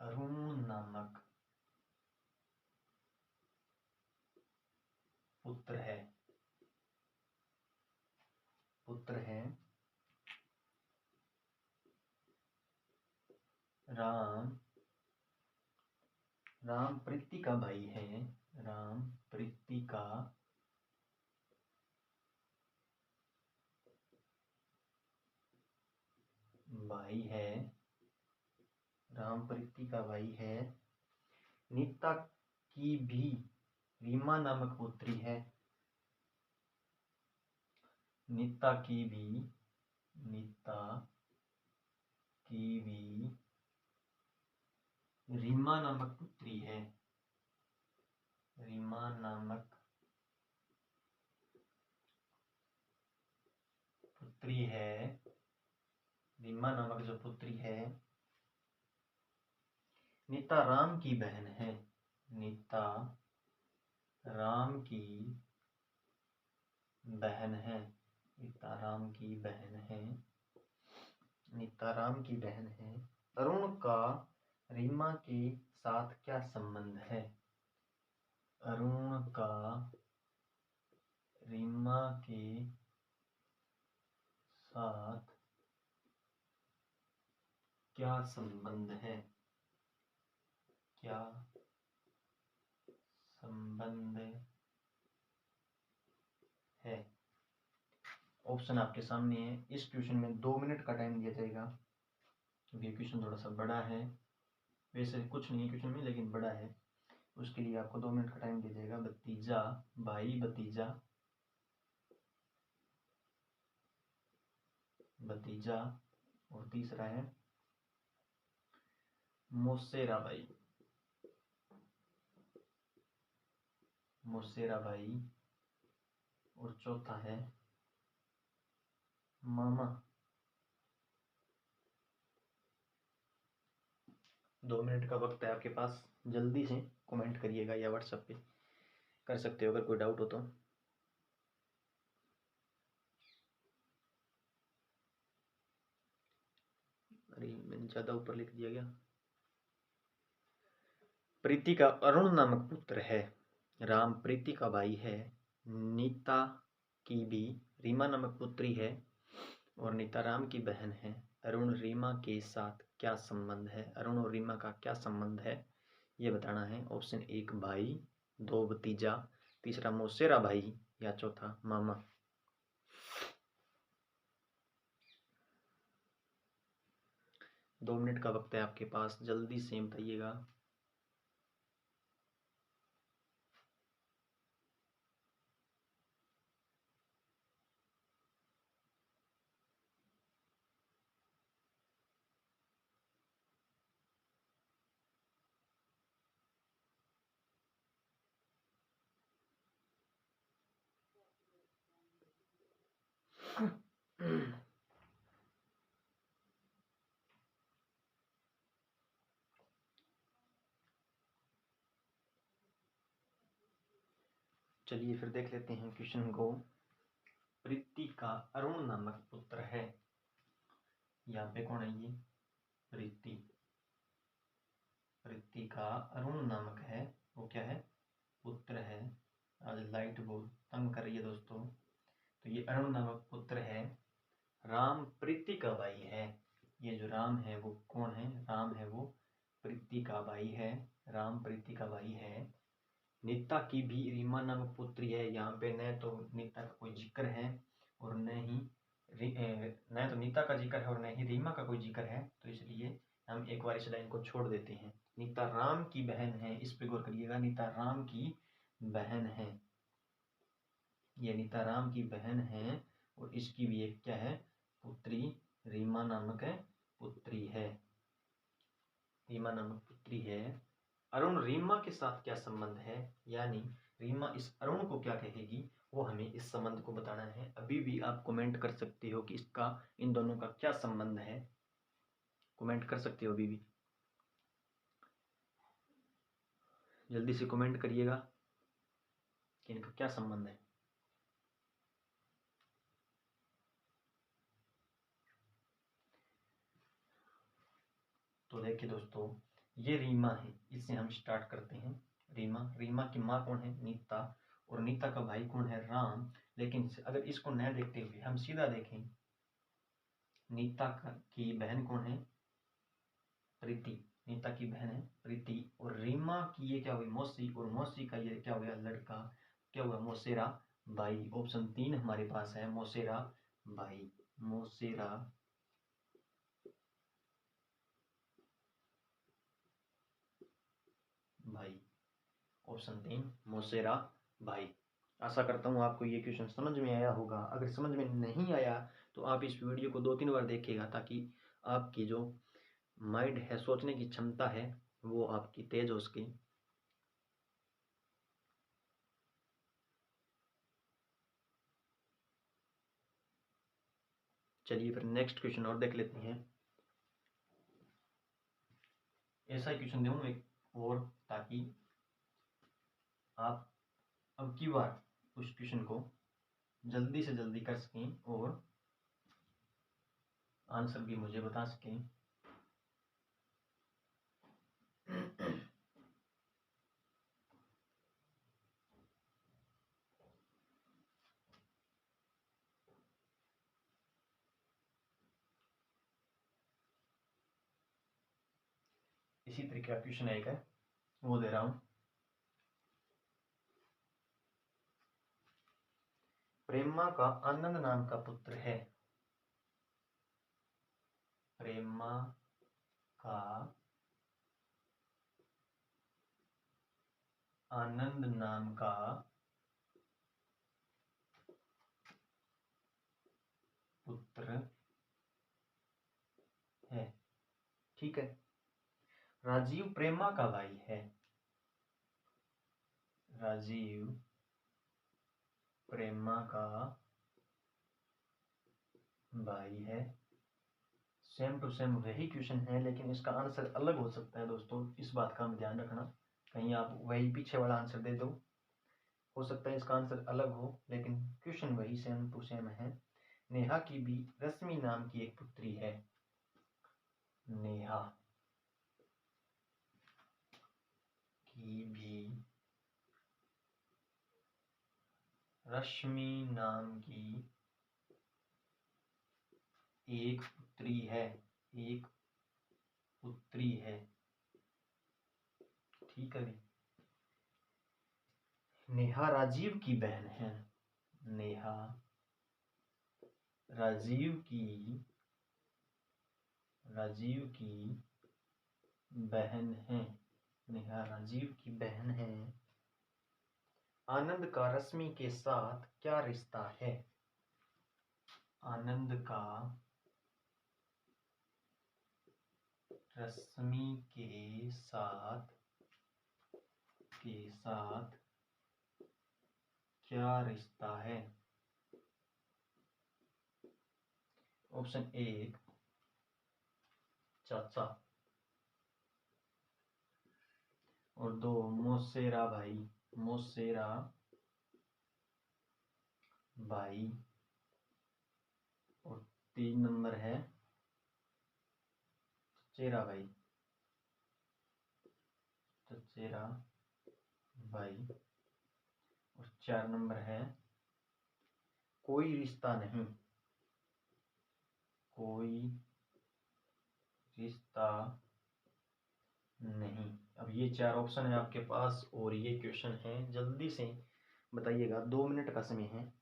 अरुण नामक पुत्र है, राम। राम प्रीति का भाई है, राम प्रीति का भाई है, राम प्रीति का भाई है। नीता की भी रीमा नामक पुत्री है, नीता की भी रीमा नामक पुत्री है, रीमा नामक पुत्री है, रीमा नामक जो पुत्री है। नीता राम की बहन है, नीता राम की बहन है, नीता राम की बहन है, नीता राम की बहन है। अरुण का रीमा के साथ क्या संबंध है? अरुण का रीमा के साथ क्या संबंध है? क्या संबंध है? ऑप्शन आपके सामने है। इस क्वेश्चन में 2 मिनट का टाइम दिया जाएगा, क्योंकि क्वेश्चन थोड़ा सा बड़ा है। वैसे कुछ नहीं है क्वेश्चन में, लेकिन बड़ा है, उसके लिए आपको 2 मिनट का टाइम दिया जाएगा। भतीजा, भाई भतीजा, भतीजा, और तीसरा है मौसेरा भाई, मौसेरा भाई, और चौथा है मामा। 2 मिनट का वक्त है आपके पास, जल्दी से कमेंट करिएगा या व्हाट्सएप पे कर सकते हो अगर कोई डाउट हो तो। अरे मैंने ज़्यादा ऊपर लिख दिया क्या? प्रीति का अरुण नामक पुत्र है, राम प्रीति का भाई है, नीता की भी रीमा नामक पुत्री है, और नीता राम की बहन है। अरुण रीमा के साथ क्या संबंध है? अरुण और रीमा का क्या संबंध है ये बताना है। ऑप्शन 1 भाई, 2 भतीजा, तीसरा मौसेरा भाई, या चौथा मामा। दो मिनट का वक्त है आपके पास, जल्दी से बताइएगा। चलिए फिर देख लेते हैं क्वेश्चन को। प्रीति का अरुण नामक पुत्र है, यहाँ पे कौन है ये, प्रीति। प्रीति का अरुण नामक है, वो क्या है, पुत्र है। आज लाइट बहुत तंग कर रही है दोस्तों। तो ये अरुण नामक पुत्र है। राम प्रीति का भाई है। ये जो राम है वो कौन है, राम है वो प्रीति का भाई है। राम प्रीति का भाई है। नीता की भी रीमा नामक पुत्री है। यहाँ पे न तो नीता का कोई जिक्र है और न तो नीता का जिक्र है और न ही रीमा का कोई जिक्र है, तो इसलिए हम एक बार इस लाइन को छोड़ देते हैं। नीता राम की बहन है, इस पे गौर करिएगा, नीता राम की बहन है। ये नीता राम की बहन है और इसकी भी एक क्या है, पुत्री, रीमा नामक पुत्री है। रीमा नामक पुत्री है। अरुण रीमा के साथ क्या संबंध है, यानी रीमा इस अरुण को क्या कहेगी, वो हमें इस संबंध को बताना है। अभी भी आप कमेंट कर सकते हो कि इसका, इन दोनों का क्या संबंध है, कमेंट कर सकते हो अभी भी, जल्दी से कमेंट करिएगा कि इनका क्या संबंध है। तो देखिए दोस्तों, ये रीमा है, इससे हम स्टार्ट करते हैं। रीमा, रीमा की माँ कौन है, नीता, और नीता का भाई कौन है, राम। लेकिन अगर इसको न देखते हुए हम सीधा देखें, नीता की बहन कौन है, प्रीति। नीता की बहन है प्रीति, और रीमा की ये क्या हुई, मौसी, और मौसी का ये क्या हो गया, लड़का, क्या हुआ, मौसेरा भाई। ऑप्शन 3 हमारे पास है, मौसेरा भाई, मौसेरा भाई। ऑप्शन 3 मौसेरा भाई। आशा करता हूँ आपको ये क्वेश्चन समझ में आया होगा। अगर समझ में नहीं आया तो आप इस वीडियो को 2-3 बार देखिएगा, ताकि आपकी जो माइंड है, सोचने की क्षमता है, वो आपकी तेज हो सके। चलिए फिर नेक्स्ट क्वेश्चन और देख लेते हैं। ऐसा ही क्वेश्चन दूँ एक और, ताकि आप अब की बार उस क्वेश्चन को जल्दी से जल्दी कर सकें और आंसर भी मुझे बता सकें। इसी तरीके का क्वेश्चन एक है, वो दे रहा हूं। प्रेमा का आनंद नाम का पुत्र है। प्रेमा का आनंद नाम का पुत्र है। ठीक है। राजीव प्रेमा का भाई है। राजीव प्रेमा का भाई है। सेम टू सेम वही क्वेश्चन है, लेकिन इसका आंसर अलग हो सकता है दोस्तों, इस बात का हम ध्यान रखना। कहीं आप वही पीछे वाला आंसर दे दो, हो सकता है इसका आंसर अलग हो, लेकिन क्वेश्चन वही सेम टू सेम है। नेहा की भी रश्मि नाम की एक पुत्री है। नेहा की भी रश्मि नाम की एक पुत्री है। एक पुत्री है। ठीक है। नेहा राजीव की बहन है। नेहा राजीव की बहन है। नेहा राजीव की बहन है। आनंद का रश्मि के साथ क्या रिश्ता है। आनंद का रश्मि के साथ क्या रिश्ता है। ऑप्शन 1 चाचा, और 2 मौसेरा भाई, मौसेरा भाई, और 3 नंबर है चचेरा भाई, चचेरा भाई। और 4 नंबर है कोई रिश्ता नहीं, कोई रिश्ता नहीं। अब ये 4 ऑप्शन है आपके पास और ये क्वेश्चन है, जल्दी से बताइएगा। 2 मिनट का समय है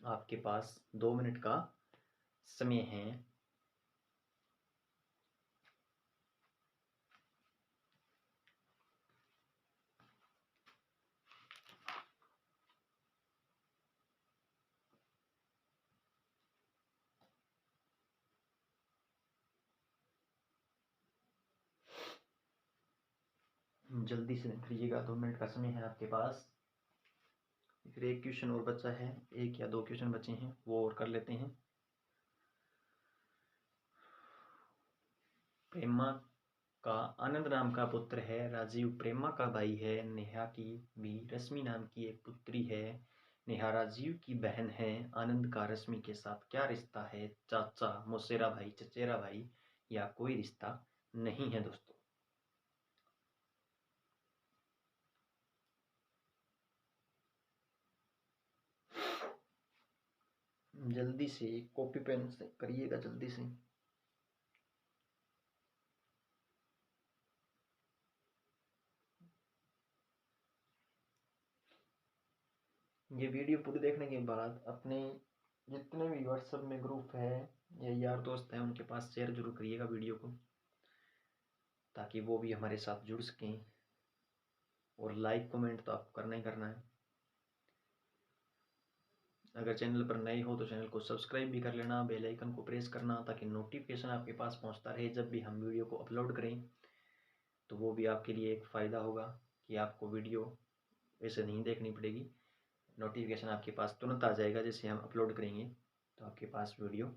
आपके पास, 2 मिनट का समय है। जल्दी से करिएगा, 2 मिनट का समय है आपके पास। फिर एक क्वेश्चन और बचा है, 1 या 2 क्वेश्चन बचे हैं, वो और कर लेते हैं। प्रेमा का आनंद नाम का पुत्र है, राजीव प्रेमा का भाई है, नेहा की भी रश्मि नाम की एक पुत्री है, नेहा राजीव की बहन है, आनंद का रश्मि के साथ क्या रिश्ता है? चाचा, मौसेरा भाई, चचेरा भाई या कोई रिश्ता नहीं है दोस्तों। जल्दी से कॉपी पेन से करिएगा, जल्दी से। ये वीडियो पूरी देखने के बाद अपने जितने भी व्हाट्सएप में ग्रुप है या यार दोस्त हैं उनके पास शेयर जरूर करिएगा वीडियो को, ताकि वो भी हमारे साथ जुड़ सकें। और लाइक कमेंट तो आपको करना ही करना है। अगर चैनल पर नए हो तो चैनल को सब्सक्राइब भी कर लेना, बेल आइकन को प्रेस करना, ताकि नोटिफिकेशन आपके पास पहुंचता रहे जब भी हम वीडियो को अपलोड करें। तो वो भी आपके लिए एक फ़ायदा होगा कि आपको वीडियो ऐसे नहीं देखनी पड़ेगी, नोटिफिकेशन आपके पास तुरंत आ जाएगा। जैसे हम अपलोड करेंगे तो आपके पास वीडियो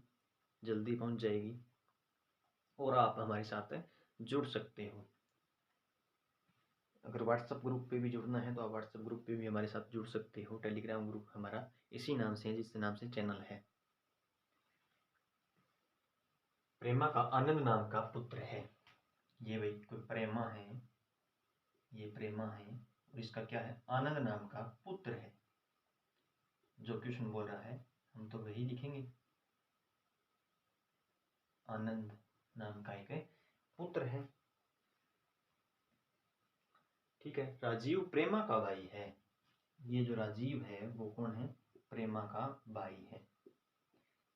जल्दी पहुंच जाएगी और आप हमारे साथ जुड़ सकते हो। अगर व्हाट्सएप ग्रुप पे भी जुड़ना है तो आप व्हाट्सएप ग्रुप पे भी हमारे साथ जुड़ सकते हो। टेलीग्राम ग्रुप हमारा इसी नाम से है, जिस नाम से चैनल है। प्रेमा का आनंद नाम का पुत्र है, ये भाई कोई प्रेमा है, ये प्रेमा है और इसका क्या है? आनंद नाम का पुत्र है। जो क्वेश्चन बोल रहा है हम तो वही लिखेंगे, आनंद नाम का एक पुत्र है। ठीक है, राजीव प्रेमा का भाई है। ये जो राजीव है वो कौन है? प्रेमा का भाई है।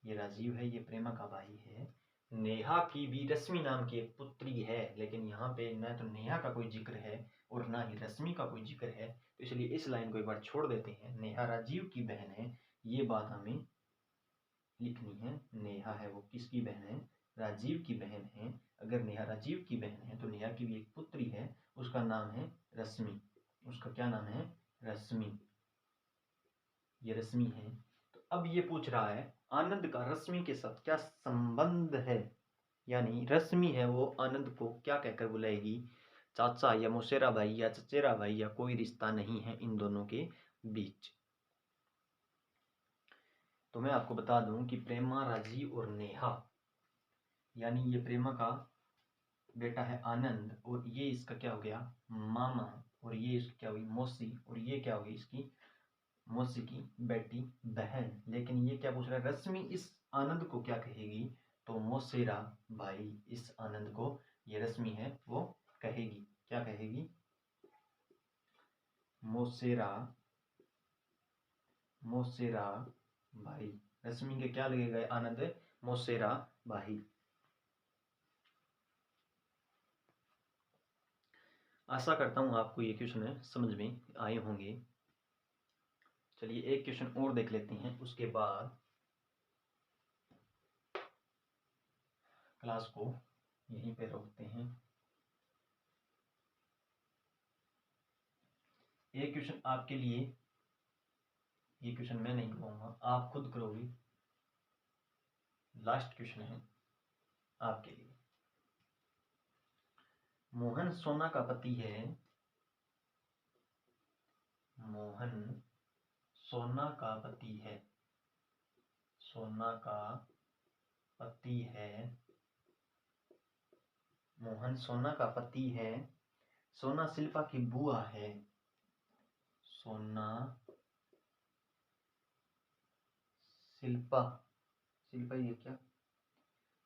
ये राजीव है, ये प्रेमा का भाई है। नेहा की भी रश्मि नाम की एक पुत्री है, लेकिन यहाँ पे न तो नेहा का कोई जिक्र है और ना ही रश्मि का कोई जिक्र है, तो इसलिए इस लाइन को एक बार छोड़ देते हैं। नेहा राजीव की बहन है, ये बात हमें लिखनी है। नेहा है वो किसकी बहन है? राजीव की बहन है। अगर नेहा राजीव की बहन है तो नेहा की भी एक पुत्री है, उसका नाम है रश्मि। उसका क्या नाम है? रश्मि। ये रश्मि है। तो अब ये पूछ रहा है आनंद का रश्मि के साथ क्या संबंध है, यानी रश्मि है वो आनंद को क्या कहकर बुलाएगी? चाचा या मौसेरा भाई या चचेरा भाई या कोई रिश्ता नहीं है इन दोनों के बीच। तो मैं आपको बता दूं कि प्रेमा, राजीव और नेहा, यानी ये प्रेमा का बेटा है आनंद, और ये इसका क्या हो गया? मामा। और ये इसकी क्या हुई? मौसी। और ये क्या होगी? इसकी मौसी की बेटी, बहन। लेकिन ये क्या पूछ रहा है? रश्मि इस आनंद को क्या कहेगी? तो मौसेरा भाई इस आनंद को, ये रश्मि है वो कहेगी। क्या कहेगी? मौसेरा, मौसेरा भाई। रश्मि के क्या लगेगा? आनंद, मौसेरा भाई। आशा करता हूँ आपको ये क्वेश्चन समझ में आए होंगे। चलिए एक क्वेश्चन और देख लेते हैं, उसके बाद क्लास को यहीं पे रोकते हैं। एक क्वेश्चन आपके लिए, ये क्वेश्चन मैं नहीं करूँगा, आप खुद करोगे। लास्ट क्वेश्चन है आपके लिए। मोहन सोना का पति है, मोहन सोना का पति है, सोना का पति है, मोहन सोना का पति है। सोना शिल्पा की बुआ है। सोना शिल्पा, शिल्पा ये क्या,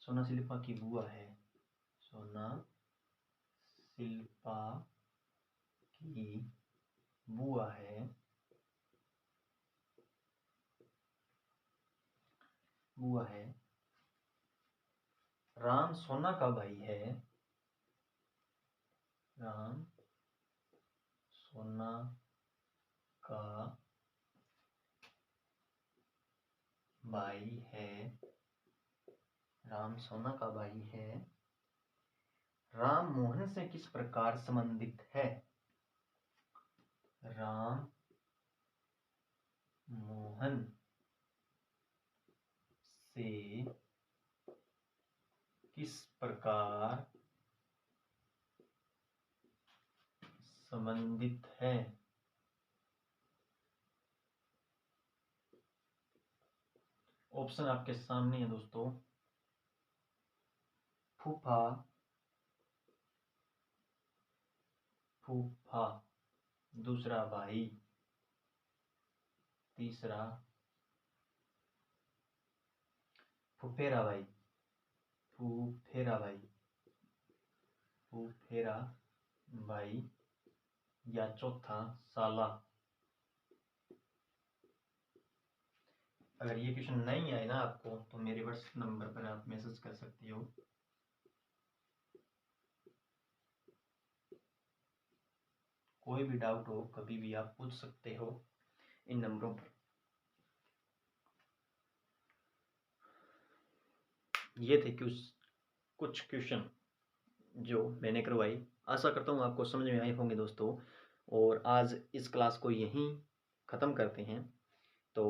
सोना शिल्पा की बुआ है। सोना शिल्पा की बुआ है। बुआ है। राम सोना का भाई है। राम सोना का भाई है। राम सोना का भाई है। राम मोहन से किस प्रकार संबंधित है। राम मोहन से किस प्रकार संबंधित है। ऑप्शन आपके सामने है दोस्तों। फूफा, फूफा, दूसरा भाई, तीसरा फुफेरा भाई, फुफेरा भाई, फुफेरा भाई, या चौथा साला। अगर ये क्वेश्चन नहीं आए ना आपको तो मेरे व्हाट्सएप नंबर पर आप मैसेज कर सकते हो। कोई भी डाउट हो कभी भी आप पूछ सकते हो इन नंबरों पर। ये थे कुछ क्वेश्चन जो मैंने करवाई। आशा करता हूँ आपको समझ में आए होंगे दोस्तों। और आज इस क्लास को यहीं ख़त्म करते हैं। तो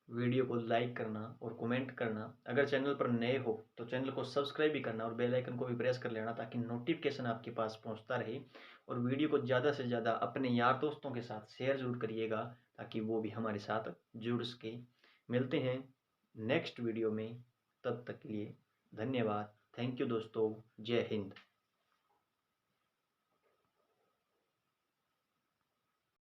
वीडियो को लाइक करना और कमेंट करना। अगर चैनल पर नए हो तो चैनल को सब्सक्राइब भी करना और बेल आइकन को भी प्रेस कर लेना ताकि नोटिफिकेशन आपके पास पहुंचता रहे। और वीडियो को ज़्यादा से ज़्यादा अपने यार दोस्तों के साथ शेयर ज़रूर करिएगा ताकि वो भी हमारे साथ जुड़ सके। मिलते हैं नेक्स्ट वीडियो में, तब तक के लिए धन्यवाद। थैंक यू दोस्तों। जय हिंद।